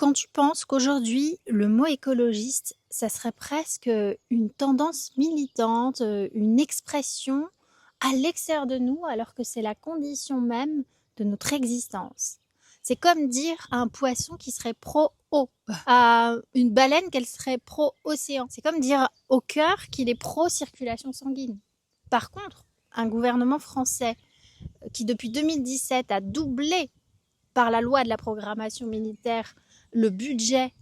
Quand tu penses qu'aujourd'hui, le mot écologiste, ça serait presque une tendance militante, une expression à l'extérieur de nous, alors que c'est la condition même de notre existence. C'est comme dire à un poisson qui serait pro-eau, à une baleine qu'elle serait pro-océan. C'est comme dire au cœur qu'il est pro-circulation sanguine. Par contre, un gouvernement français qui depuis 2017 a doublé par la loi de la programmation militaire le budget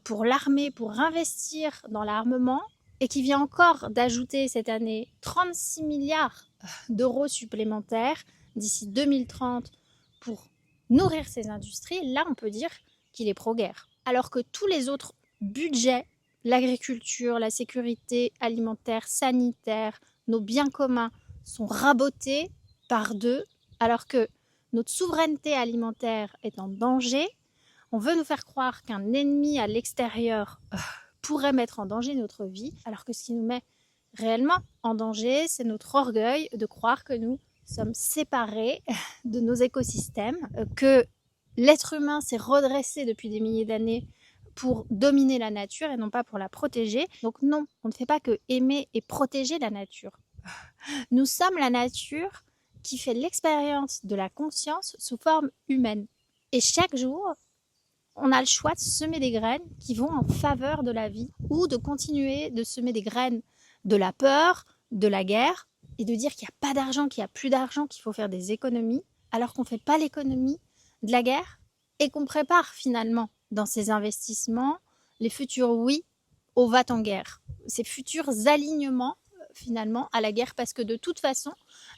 pour l'armée, pour investir dans l'armement, et qui vient encore d'ajouter cette année 36 milliards d'euros supplémentaires d'ici 2030 pour nourrir ces industries, là on peut dire qu'il est pro-guerre. Alors que tous les autres budgets, l'agriculture, la sécurité alimentaire, sanitaire, nos biens communs sont rabotés par deux, alors que notre souveraineté alimentaire est en danger. On veut nous faire croire qu'un ennemi à l'extérieur pourrait mettre en danger notre vie, alors que ce qui nous met réellement en danger, c'est notre orgueil de croire que nous sommes séparés de nos écosystèmes, que l'être humain s'est redressé depuis des milliers d'années pour dominer la nature et non pas pour la protéger. Donc non, on ne fait pas que aimer et protéger la nature. Nous sommes la nature qui fait l'expérience de la conscience sous forme humaine. Et chaque jour, on a le choix de semer des graines qui vont en faveur de la vie ou de continuer de semer des graines de la peur, de la guerre et de dire qu'il n'y a pas d'argent, qu'il n'y a plus d'argent, qu'il faut faire des économies alors qu'on ne fait pas l'économie de la guerre et qu'on prépare finalement dans ces investissements les futurs oui au va-t-en-guerre, ces futurs alignements finalement à la guerre parce que de toute façon,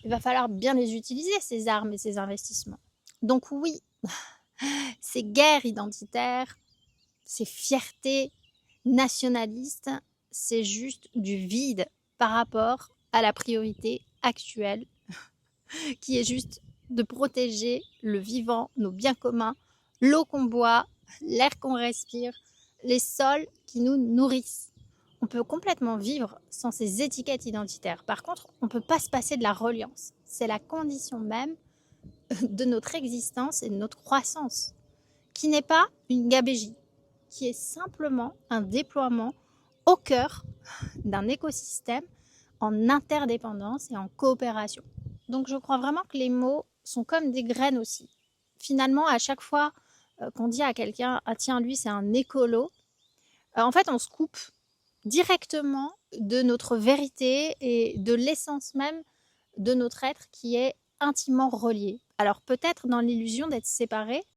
il va falloir bien les utiliser, ces armes et ces investissements. Donc oui, ces guerres identitaires, ces fiertés nationalistes, c'est juste du vide par rapport à la priorité actuelle qui est juste de protéger le vivant, nos biens communs, l'eau qu'on boit, l'air qu'on respire, les sols qui nous nourrissent. On peut complètement vivre sans ces étiquettes identitaires. Par contre, on ne peut pas se passer de la reliance. C'est la condition même de notre existence et de notre croissance, qui n'est pas une gabegie, qui est simplement un déploiement au cœur d'un écosystème en interdépendance et en coopération. Donc je crois vraiment que les mots sont comme des graines aussi. Finalement, à chaque fois qu'on dit à quelqu'un « Ah tiens, lui c'est un écolo », en fait on se coupe directement de notre vérité et de l'essence même de notre être qui est intimement relié. Alors peut-être dans l'illusion d'être séparés,